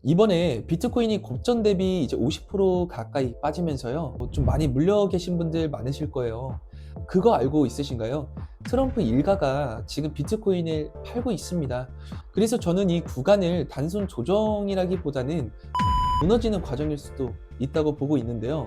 이번에 비트코인이 고점 대비 이제 50% 가까이 빠지면서요. 좀 많이 물려 계신 분들 많으실 거예요. 그거 알고 있으신가요? 트럼프 일가가 지금 비트코인을 팔고 있습니다. 그래서 저는 이 구간을 단순 조정이라기보다는 무너지는 과정일 수도 있다고 보고 있는데요.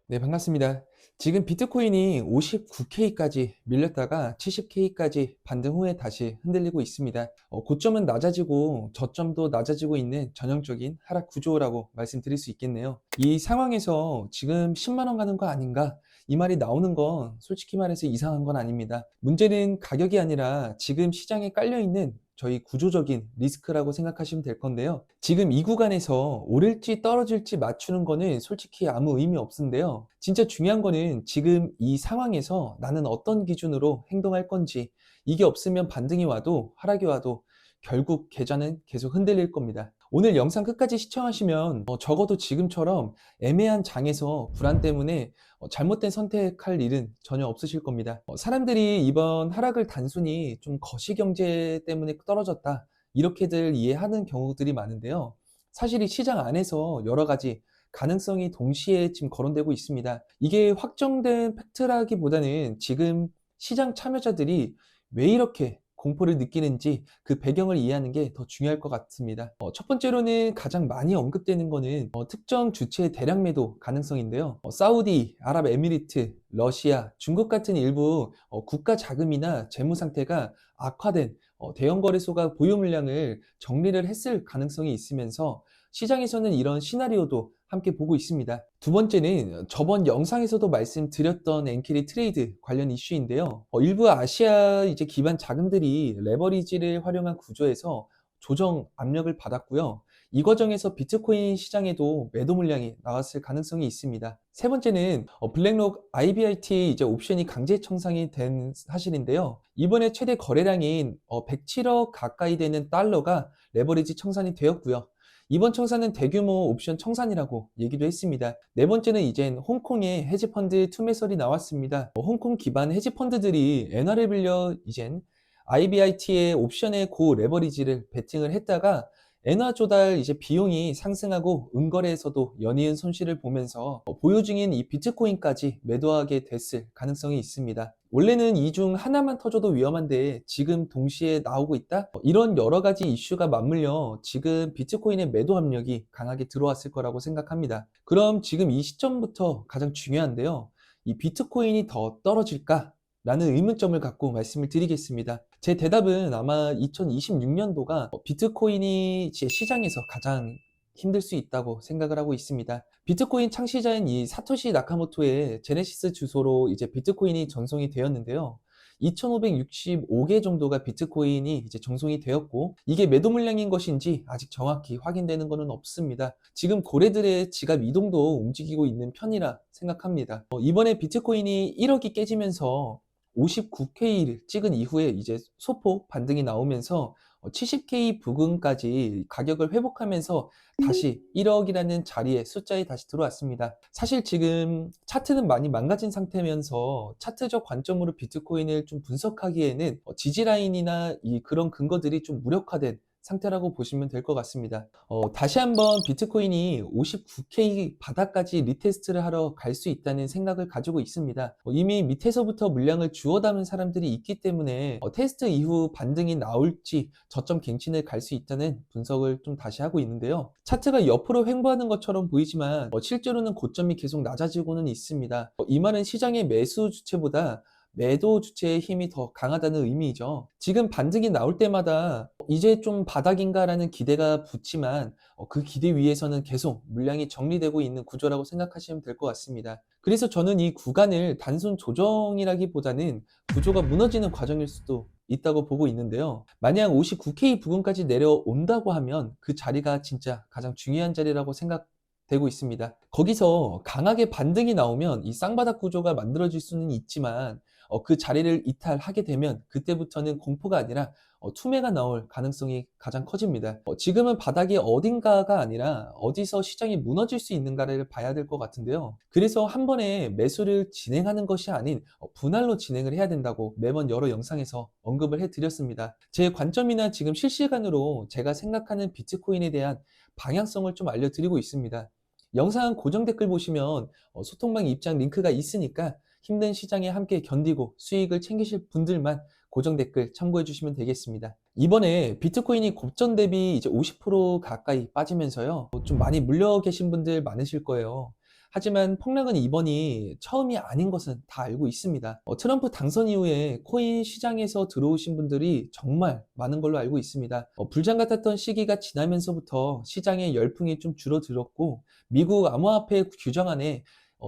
네, 반갑습니다. 지금 비트코인이 59K까지 밀렸다가 70K까지 반등 후에 다시 흔들리고 있습니다. 고점은 낮아지고 저점도 낮아지고 있는 전형적인 하락 구조라고 말씀드릴 수 있겠네요. 이 상황에서 지금 10만 원 가는 거 아닌가? 이 말이 나오는 건 솔직히 말해서 이상한 건 아닙니다. 문제는 가격이 아니라 지금 시장에 깔려 있는 저희 구조적인 리스크라고 생각하시면 될 건데요. 지금 이 구간에서 오를지 떨어질지 맞추는 거는 솔직히 아무 의미 없는데요. 진짜 중요한 거는 지금 이 상황에서 나는 어떤 기준으로 행동할 건지, 이게 없으면 반등이 와도 하락이 와도 결국 계좌는 계속 흔들릴 겁니다. 오늘 영상 끝까지 시청하시면 적어도 지금처럼 애매한 장에서 불안 때문에 잘못된 선택할 일은 전혀 없으실 겁니다. 사람들이 이번 하락을 단순히 좀 거시경제 때문에 떨어졌다, 이렇게들 이해하는 경우들이 많은데요. 사실 이 시장 안에서 여러 가지 가능성이 동시에 지금 거론되고 있습니다. 이게 확정된 팩트라기보다는 지금 시장 참여자들이 왜 이렇게 공포를 느끼는지 그 배경을 이해하는 게 더 중요할 것 같습니다. 첫 번째로는 가장 많이 언급되는 거는 특정 주체의 대량 매도 가능성인데요. 사우디, 아랍에미리트, 러시아, 중국 같은 일부 국가 자금이나 재무 상태가 악화된 대형 거래소가 보유 물량을 정리를 했을 가능성이 있으면서 시장에서는 이런 시나리오도 함께 보고 있습니다. 두 번째는 저번 영상에서도 말씀드렸던 엔캐리 트레이드 관련 이슈인데요. 일부 아시아 이제 기반 자금들이 레버리지를 활용한 구조에서 조정 압력을 받았고요. 이 과정에서 비트코인 시장에도 매도 물량이 나왔을 가능성이 있습니다. 세 번째는 블랙록 IBIT 이제 옵션이 강제 청산이 된 사실인데요. 이번에 최대 거래량인 107억 가까이 되는 달러가 레버리지 청산이 되었고요. 이번 청산은 대규모 옵션 청산이라고 얘기도 했습니다. 네 번째는 이젠 홍콩의 헤지펀드 투매설이 나왔습니다. 홍콩 기반 헤지펀드들이 엔화를 빌려 이젠 IBIT의 옵션의 고 레버리지를 베팅을 했다가 엔화 조달 이제 비용이 상승하고 은거래에서도 연이은 손실을 보면서 보유 중인 이 비트코인까지 매도하게 됐을 가능성이 있습니다. 원래는 이 중 하나만 터져도 위험한데 지금 동시에 나오고 있다? 이런 여러 가지 이슈가 맞물려 지금 비트코인의 매도 압력이 강하게 들어왔을 거라고 생각합니다. 그럼 지금 이 시점부터 가장 중요한데요. 이 비트코인이 더 떨어질까? 라는 의문점을 갖고 말씀을 드리겠습니다. 제 대답은 아마 2026년도가 비트코인이 시장에서 가장 힘들 수 있다고 생각을 하고 있습니다. 비트코인 창시자인 이 사토시 나카모토의 제네시스 주소로 이제 비트코인이 전송이 되었는데요. 2,565개 정도가 비트코인이 이제 전송이 되었고, 이게 매도 물량인 것인지 아직 정확히 확인되는 것은 없습니다. 지금 고래들의 지갑 이동도 움직이고 있는 편이라 생각합니다. 이번에 비트코인이 1억이 깨지면서 59K를 찍은 이후에 이제 소폭 반등이 나오면서 70K 부근까지 가격을 회복하면서 다시 1억이라는 자리에 숫자에 다시 들어왔습니다. 사실 지금 차트는 많이 망가진 상태면서 차트적 관점으로 비트코인을 좀 분석하기에는 지지라인이나 그런 근거들이 좀 무력화된 상태라고 보시면 될 것 같습니다. 다시 한번 비트코인이 59K 바닥까지 리테스트를 하러 갈 수 있다는 생각을 가지고 있습니다. 이미 밑에서부터 물량을 주워 담은 사람들이 있기 때문에 테스트 이후 반등이 나올지 저점 갱신을 갈 수 있다는 분석을 좀 다시 하고 있는데요. 차트가 옆으로 횡보하는 것처럼 보이지만 실제로는 고점이 계속 낮아지고는 있습니다. 이 말은 시장의 매수 주체보다 매도 주체의 힘이 더 강하다는 의미죠. 지금 반등이 나올 때마다 이제 좀 바닥인가라는 기대가 붙지만 그 기대 위에서는 계속 물량이 정리되고 있는 구조라고 생각하시면 될 것 같습니다. 그래서 저는 이 구간을 단순 조정이라기보다는 구조가 무너지는 과정일 수도 있다고 보고 있는데요. 만약 59K 부근까지 내려온다고 하면 그 자리가 진짜 가장 중요한 자리라고 생각되고 있습니다. 거기서 강하게 반등이 나오면 이 쌍바닥 구조가 만들어질 수는 있지만 그 자리를 이탈하게 되면 그때부터는 공포가 아니라 투매가 나올 가능성이 가장 커집니다. 지금은 바닥이 어딘가가 아니라 어디서 시장이 무너질 수 있는가를 봐야 될 것 같은데요. 그래서 한 번에 매수를 진행하는 것이 아닌 분할로 진행을 해야 된다고 매번 여러 영상에서 언급을 해드렸습니다. 제 관점이나 지금 실시간으로 제가 생각하는 비트코인에 대한 방향성을 좀 알려드리고 있습니다. 영상 고정 댓글 보시면 소통방 입장 링크가 있으니까 힘든 시장에 함께 견디고 수익을 챙기실 분들만 고정 댓글 참고해 주시면 되겠습니다. 이번에 비트코인이 고점 대비 이제 50% 가까이 빠지면서요. 좀 많이 물려 계신 분들 많으실 거예요. 하지만 폭락은 이번이 처음이 아닌 것은 다 알고 있습니다. 트럼프 당선 이후에 코인 시장에서 들어오신 분들이 정말 많은 걸로 알고 있습니다. 불장 같았던 시기가 지나면서부터 시장의 열풍이 좀 줄어들었고 미국 암호화폐 규정안에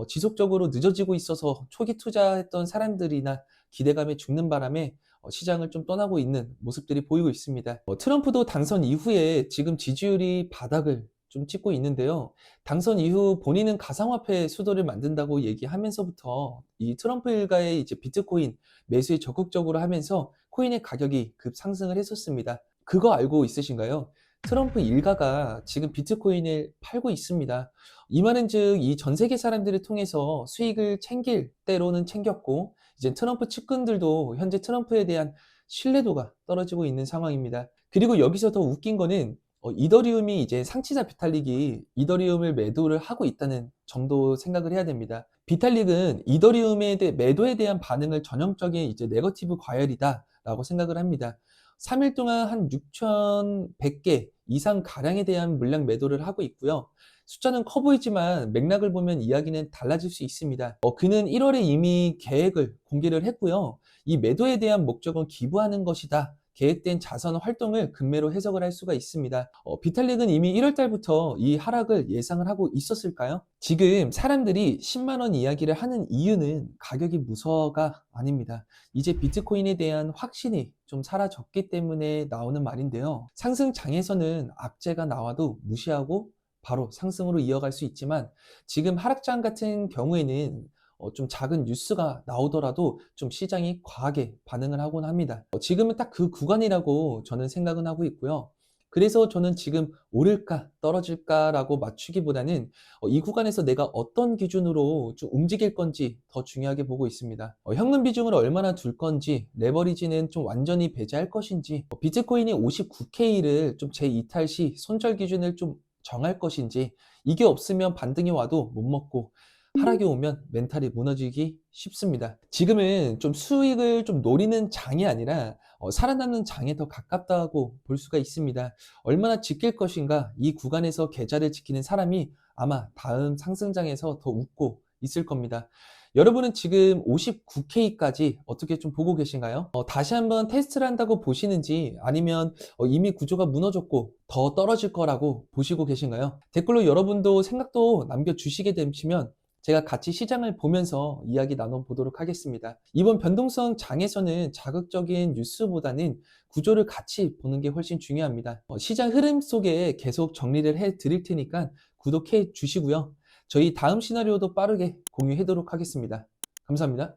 지속적으로 늦어지고 있어서 초기 투자했던 사람들이나 기대감에 죽는 바람에 시장을 좀 떠나고 있는 모습들이 보이고 있습니다. 트럼프도 당선 이후에 지금 지지율이 바닥을 좀 찍고 있는데요. 당선 이후 본인은 가상화폐 수도를 만든다고 얘기하면서부터 이 트럼프 일가의 이제 비트코인 매수에 적극적으로 하면서 코인의 가격이 급상승을 했었습니다. 그거 알고 있으신가요? 트럼프 일가가 지금 비트코인을 팔고 있습니다. 이 말은즉 이 전 세계 사람들을 통해서 수익을 챙길 때로는 챙겼고 이제 트럼프 측근들도 현재 트럼프에 대한 신뢰도가 떨어지고 있는 상황입니다. 그리고 여기서 더 웃긴 거는 이더리움이 이제 상치자 비탈릭이 이더리움을 매도를 하고 있다는 정도 생각을 해야 됩니다. 비탈릭은 이더리움의 매도에 대한 반응을 전형적인 이제 네거티브 과열이다라고 생각을 합니다. 3일 동안 한 6,100개 이상 가량에 대한 물량 매도를 하고 있고요. 숫자는 커 보이지만 맥락을 보면 이야기는 달라질 수 있습니다. 그는 1월에 이미 계획을 공개를 했고요. 이 매도에 대한 목적은 기부하는 것이다. 계획된 자선 활동을 금매로 해석을 할 수가 있습니다. 비탈릭은 이미 1월 달부터 이 하락을 예상을 하고 있었을까요? 지금 사람들이 10만 원 이야기를 하는 이유는 가격이 무서워가 아닙니다. 이제 비트코인에 대한 확신이 좀 사라졌기 때문에 나오는 말인데요. 상승장에서는 악재가 나와도 무시하고 바로 상승으로 이어갈 수 있지만 지금 하락장 같은 경우에는 좀 작은 뉴스가 나오더라도 좀 시장이 과하게 반응을 하곤 합니다. 지금은 딱 그 구간이라고 저는 생각은 하고 있고요. 그래서 저는 지금 오를까 떨어질까라고 맞추기보다는 이 구간에서 내가 어떤 기준으로 좀 움직일 건지 더 중요하게 보고 있습니다. 현금 비중을 얼마나 둘 건지, 레버리지는 좀 완전히 배제할 것인지, 비트코인이 59K를 좀 재이탈 시 손절 기준을 좀 정할 것인지, 이게 없으면 반등이 와도 못 먹고 하락이 오면 멘탈이 무너지기 쉽습니다. 지금은 좀 수익을 좀 노리는 장이 아니라 살아남는 장에 더 가깝다고 볼 수가 있습니다. 얼마나 지킬 것인가, 이 구간에서 계좌를 지키는 사람이 아마 다음 상승장에서 더 웃고 있을 겁니다. 여러분은 지금 59K까지 어떻게 좀 보고 계신가요? 다시 한번 테스트를 한다고 보시는지 아니면 이미 구조가 무너졌고 더 떨어질 거라고 보시고 계신가요? 댓글로 여러분도 생각도 남겨주시게 되시면 제가 같이 시장을 보면서 이야기 나눠보도록 하겠습니다. 이번 변동성 장에서는 자극적인 뉴스보다는 구조를 같이 보는 게 훨씬 중요합니다. 시장 흐름 속에 계속 정리를 해 드릴 테니까 구독해 주시고요. 저희 다음 시나리오도 빠르게 공유하도록 하겠습니다. 감사합니다.